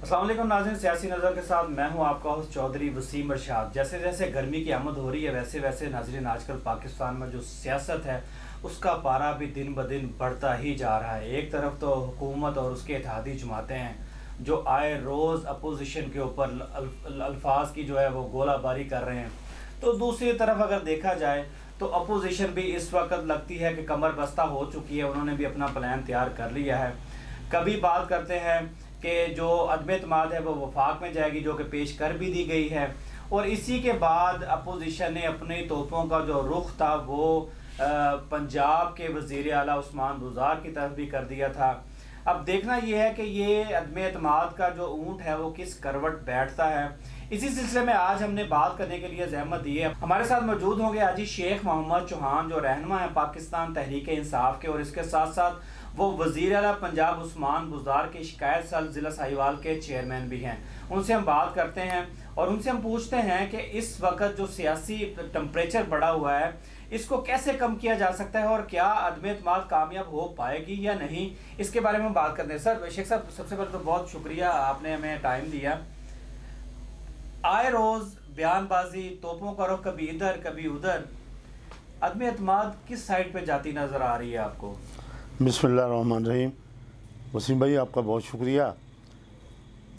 السلام علیکم ناظرین، سیاسی نظر کے ساتھ میں ہوں آپ کا ہوسٹ چودھری وسیم ارشاد۔ جیسے جیسے گرمی کی آمد ہو رہی ہے ویسے ویسے ناظرین آج کل پاکستان میں جو سیاست ہے اس کا پارا بھی دن بدن بڑھتا ہی جا رہا ہے۔ ایک طرف تو حکومت اور اس کے اتحادی جماعتیں ہیں جو آئے روز اپوزیشن کے اوپر الفاظ کی جو ہے وہ گولہ باری کر رہے ہیں، تو دوسری طرف اگر دیکھا جائے تو اپوزیشن بھی اس وقت لگتی ہے کہ کمر بستہ ہو چکی ہے، انہوں نے بھی اپنا پلان تیار کر لیا ہے۔ کبھی بات کرتے ہیں کہ جو عدم اعتماد ہے وہ وفاق میں جائے گی، جو کہ پیش کر بھی دی گئی ہے، اور اسی کے بعد اپوزیشن نے اپنی توپوں کا جو رخ تھا وہ پنجاب کے وزیر اعلیٰ عثمان بزدار کی طرف بھی کر دیا تھا۔ اب دیکھنا یہ ہے کہ یہ عدم اعتماد کا جو اونٹ ہے وہ کس کروٹ بیٹھتا ہے۔ اسی سلسلے میں آج ہم نے بات کرنے کے لیے زحمت دی ہے۔ ہمارے ساتھ موجود ہوں گے حاجی شیخ محمد چوہان جو رہنما ہیں پاکستان تحریک انصاف کے، اور اس کے ساتھ ساتھ وہ وزیر اعلیٰ پنجاب عثمان بزدار کے شکایت سل ضلع ساہیوال کے چیئرمین بھی ہیں۔ ان سے ہم بات کرتے ہیں اور ان سے ہم پوچھتے ہیں کہ اس وقت جو سیاسی ٹمپریچر بڑھا ہوا ہے اس کو کیسے کم کیا جا سکتا ہے، اور کیا عدم اعتماد کامیاب ہو پائے گی یا نہیں، اس کے بارے میں ہم بات کرتے ہیں۔ سر شیخ صاحب، سب سے پہلے تو بہت شکریہ، آپ نے ہمیں ٹائم دیا۔ آئے روز بیان بازی، توپوں کا رخ کبھی ادھر کبھی ادھر، عدم اعتماد کس سائڈ پہ جاتی نظر آ رہی ہے آپ کو؟ بسم اللہ الرحمن الرحیم۔ وسیم بھائی آپ کا بہت شکریہ۔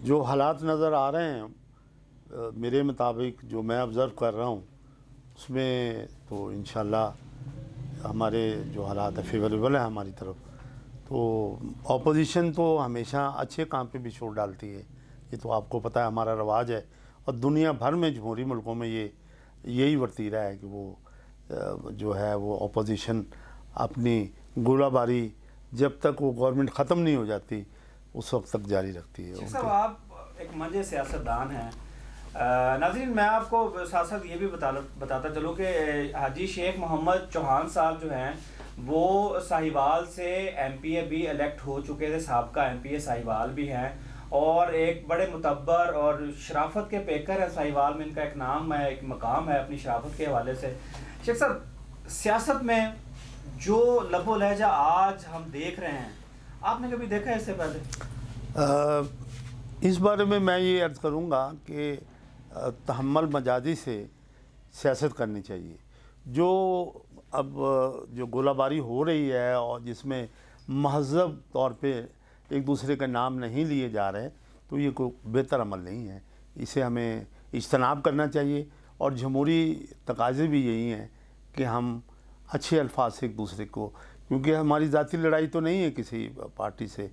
جو حالات نظر آ رہے ہیں میرے مطابق جو میں آبزرو کر رہا ہوں اس میں تو انشاءاللہ ہمارے جو حالات فیوریبل ہیں ہماری طرف، تو اپوزیشن تو ہمیشہ اچھے کام پہ بھی چھوڑ ڈالتی ہے، یہ تو آپ کو پتہ ہے ہمارا رواج ہے، اور دنیا بھر میں جمہوری ملکوں میں یہی ورتیرہ ہے کہ وہ جو ہے وہ اپوزیشن اپنی گولہ باری جب تک وہ گورنمنٹ ختم نہیں ہو جاتی اس وقت تک جاری رکھتی ہے۔ شیخ صاحب، آپ ایک منجے سیاستدان ہیں۔ ناظرین میں آپ کو ساتھ ساتھ یہ بھی بتاتا چلوں کہ حاجی شیخ محمد چوہان صاحب جو ہیں وہ ساہیوال سے ایم پی اے بھی الیکٹ ہو چکے تھے، سابقہ ایم پی اے ساہیوال بھی ہیں، اور ایک بڑے متبر اور شرافت کے پیکر ہیں۔ ساہیوال میں ان کا ایک نام ہے، ایک مقام ہے اپنی شرافت کے حوالے سے۔ شیخ صاحب، سیاست میں جو لب و لہجہ آج ہم دیکھ رہے ہیں، آپ نے کبھی دیکھا ہے اس سے پہلے؟ اس بارے میں یہ عرض کروں گا کہ تحمل مجازی سے سیاست کرنی چاہیے۔ جو اب جو گولہ باری ہو رہی ہے اور جس میں مہذب طور پہ ایک دوسرے کا نام نہیں لیے جا رہے، تو یہ کوئی بہتر عمل نہیں ہے، اسے ہمیں اجتناب کرنا چاہیے، اور جمہوری تقاضے بھی یہی ہیں کہ ہم اچھے الفاظ سے ایک دوسرے کو، کیونکہ ہماری ذاتی لڑائی تو نہیں ہے کسی پارٹی سے،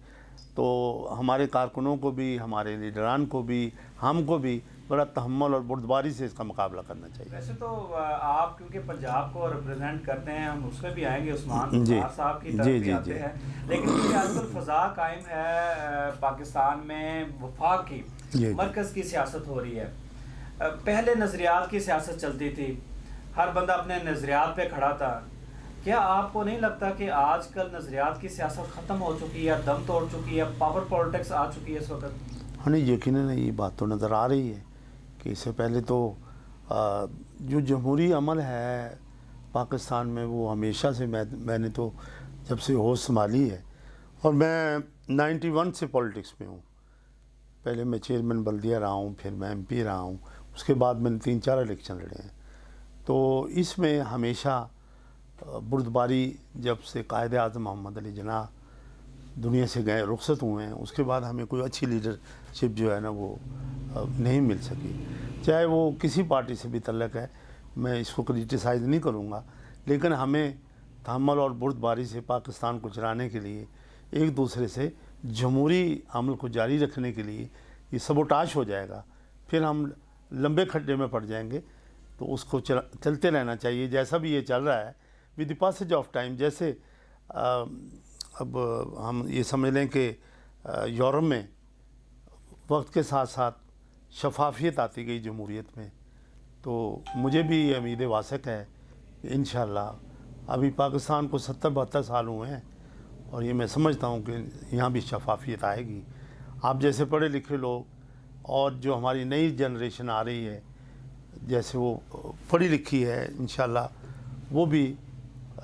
تو ہمارے کارکنوں کو بھی، ہمارے لیڈران کو بھی، ہم کو بھی بڑا تحمل اور بردباری سے اس کا مقابلہ کرنا چاہیے۔ ویسے تو آپ کیونکہ پنجاب کو ریپرزینٹ کرتے ہیں، ہم اس میں بھی آئیں گے، عثمان بزدار صاحب کی طرف بھی آتے ہیں، لیکن کیونکہ آج کل فضا قائم ہے پاکستان میں وفاق کی، مرکز کی سیاست ہو رہی ہے۔ پہلے نظریات کی سیاست چلتی تھی، ہر بندہ اپنے نظریات پہ کھڑا تھا۔ کیا آپ کو نہیں لگتا کہ آج کل نظریات کی سیاست ختم ہو چکی ہے، دم توڑ چکی ہے، پاور پولیٹکس آ چکی ہے اس وقت؟ ہمیں یقیناً یہ بات تو نظر آ رہی ہے کہ اس سے پہلے تو جو جمہوری عمل ہے پاکستان میں وہ ہمیشہ سے میں نے تو جب سے ہوش سنبھالی ہے، اور میں 91 سے پولیٹکس میں ہوں، پہلے میں چیئرمین بلدیہ رہا ہوں، پھر میں ایم پی رہا ہوں، اس کے بعد میں نے 3-4 الیکشن لڑے ہیں، تو اس میں ہمیشہ بردباری، جب سے قائد اعظم محمد علی جناح دنیا سے گئے، رخصت ہوئے ہیں، اس کے بعد ہمیں کوئی اچھی لیڈرشپ جو ہے نا وہ نہیں مل سکی، چاہے وہ کسی پارٹی سے بھی تعلق ہے، میں اس کو کرٹیسائز نہیں کروں گا، لیکن ہمیں تحمل اور بردباری سے پاکستان کو چلانے کے لیے، ایک دوسرے سے جمہوری عمل کو جاری رکھنے کے لیے یہ سبوٹاش ہو جائے گا، پھر ہم لمبے کھڈے میں پڑ جائیں گے، تو اس کو چلتے رہنا چاہیے، جیسا بھی یہ چل رہا ہے ود دی پاسج آف ٹائم۔ جیسے اب ہم یہ سمجھ لیں کہ یورپ میں وقت کے ساتھ ساتھ شفافیت آتی گئی جمہوریت میں، تو مجھے بھی یہ امید واثق ہے کہ انشاءاللہ ابھی پاکستان کو 70-72 سال ہوئے ہیں، اور یہ میں سمجھتا ہوں کہ یہاں بھی شفافیت آئے گی۔ آپ جیسے پڑھے لکھے لوگ اور جو ہماری نئی جنریشن آ رہی ہے، جیسے وہ پڑھی لکھی ہے، انشاءاللہ وہ بھی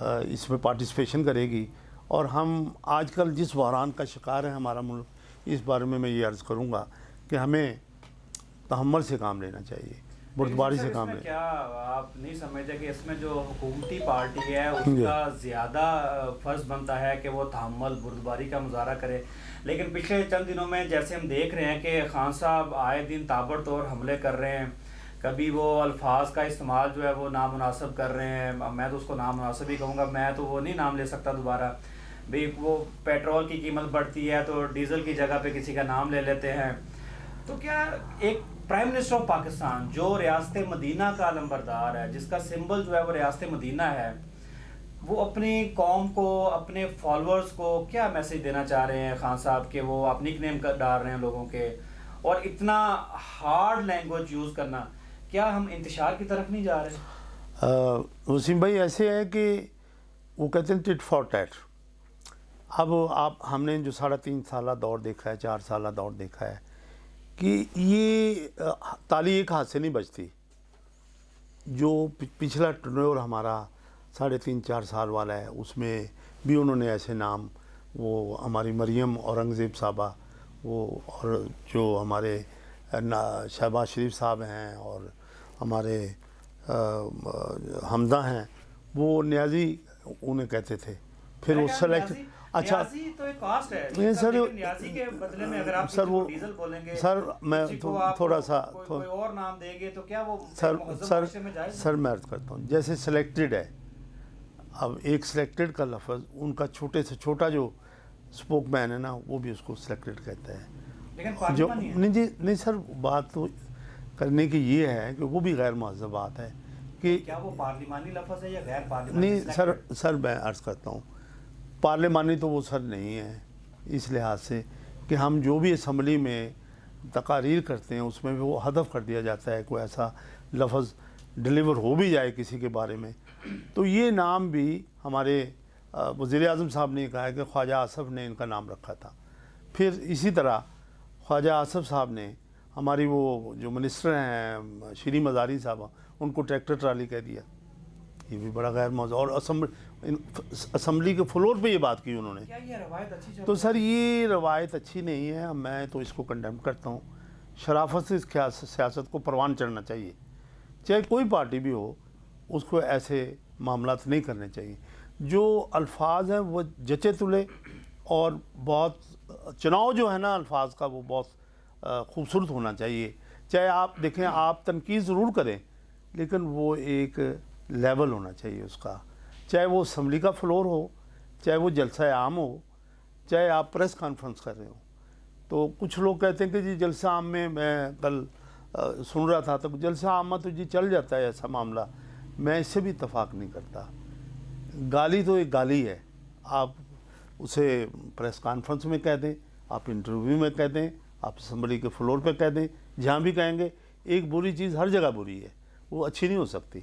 اس میں پارٹیسپیشن کرے گی، اور ہم آج کل جس بحران کا شکار ہے ہمارا ملک، اس بارے میں یہ عرض کروں گا کہ ہمیں تحمل سے کام لینا چاہیے, بردباری سے کام لینا. کیا آپ نہیں سمجھتے کہ اس میں جو حکومتی پارٹی ہے اس کا زیادہ فرض بنتا ہے کہ وہ تحمل بردباری کا مظاہرہ کرے؟ لیکن پچھلے چند دنوں میں جیسے ہم دیکھ رہے ہیں کہ خان صاحب آئے دن تابڑ توڑ حملے کر رہے ہیں, کبھی وہ الفاظ کا استعمال جو ہے وہ نامناسب کر رہے ہیں, میں تو اس کو نامناسب ہی کہوں گا, میں تو وہ نہیں نام لے سکتا دوبارہ. بھئی وہ پیٹرول کی قیمت بڑھتی ہے تو ڈیزل کی جگہ پہ کسی کا نام لے لیتے ہیں. تو کیا ایک پرائم منسٹر آف پاکستان جو ریاست مدینہ کا نمبردار ہے, جس کا سمبل جو ہے وہ ریاست مدینہ ہے, وہ اپنی قوم کو, اپنے فالورز کو کیا میسج دینا چاہ رہے ہیں خان صاحب کہ وہ آپ نک نیم ڈال رہے ہیں لوگوں کے, اور اتنا ہارڈ لینگویج یوز کرنا, کیا ہم انتشار کی طرف نہیں جا رہے؟ وسیم بھائی ایسے ہے کہ وہ کہتے ہیں ٹٹ فار ٹیٹ. اب ہم نے جو 3.5 سالہ دور دیکھا ہے, 4 سالہ دور دیکھا ہے کہ یہ تالی ایک ہاتھ سے نہیں بجتی. جو پچھلا ٹرنور ہمارا 3.5-4 سال والا ہے, اس میں بھی انہوں نے ایسے نام, وہ ہماری مریم اورنگزیب صاحبہ, وہ اور جو ہمارے شہباز شریف صاحب ہیں اور ہمارے حمزہ ہیں, وہ نیازی انہیں کہتے تھے. پھر وہ سلیکٹ, اچھا نیازی تو ایک کاسٹ ہے نہیں سر, نیازی کے بدلے میں اگر آپ سر وہ ڈیزل بولیں گے, سر میں تھوڑا سا کوئی اور نام دیں گے تو کیا وہ سر میں عرض کرتا ہوں, جیسے سلیکٹڈ ہے, اب ایک سلیکٹڈ کا لفظ ان کا چھوٹے سے چھوٹا جو اسپوک مین ہے نا, وہ بھی اس کو سلیکٹڈ کہتا ہے. جو نہیں سر, بات تو کرنے کی یہ ہے کہ وہ بھی غیر مہذب بات ہے کہ کیا وہ پارلیمانی لفظ ہے یا غیر پارلیمانی؟ نہیں سر میں عرض کرتا ہوں, پارلیمانی تو وہ سر نہیں ہے, اس لحاظ سے کہ ہم جو بھی اسمبلی میں تقاریر کرتے ہیں اس میں بھی وہ ہدف کر دیا جاتا ہے کوئی ایسا لفظ ڈیلیور ہو بھی جائے کسی کے بارے میں. تو یہ نام بھی ہمارے وزیر اعظم صاحب نے کہا ہے کہ خواجہ آصف نے ان کا نام رکھا تھا. پھر اسی طرح خواجہ آصف صاحب نے ہماری وہ جو منسٹر ہیں شیریں مزاری صاحبہ, ان کو ٹریکٹر ٹرالی کہہ دیا. یہ بھی بڑا غیر موضوع, اور اسمبلی کے فلور پہ یہ بات کی انہوں نے. کیا یہ روایت اچھی چلتی ہے؟ تو سر یہ روایت اچھی نہیں ہے, میں تو اس کو کنڈیم کرتا ہوں. شرافت سے اس سیاست کو پروان چڑھنا چاہیے, چاہے کوئی پارٹی بھی ہو, اس کو ایسے معاملات نہیں کرنے چاہیے. جو الفاظ ہیں وہ جچے تلے, اور بہت چناؤ جو ہے نا الفاظ کا وہ بہت خوبصورت ہونا چاہیے. چاہے آپ دیکھیں, آپ تنقید ضرور کریں, لیکن وہ ایک لیول ہونا چاہیے اس کا, چاہے وہ اسمبلی کا فلور ہو, چاہے وہ جلسہ عام ہو, چاہے آپ پریس کانفرنس کر رہے ہو. تو کچھ لوگ کہتے ہیں کہ جی جلسہ عام میں کل سن رہا تھا تو جلسہ عام تو جی چل جاتا ہے ایسا معاملہ. میں اس سے بھی اتفاق نہیں کرتا. گالی تو ایک گالی ہے, آپ اسے پریس کانفرنس میں کہہ دیں, آپ انٹرویو میں کہہ دیں, آپ اسمبلی کے فلور پہ کہہ دیں, جہاں بھی کہیں گے. ایک بری چیز ہر جگہ بری ہے, وہ اچھی نہیں ہو سکتی.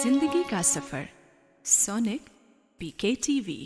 زندگی کا سفر, سونک PK TV.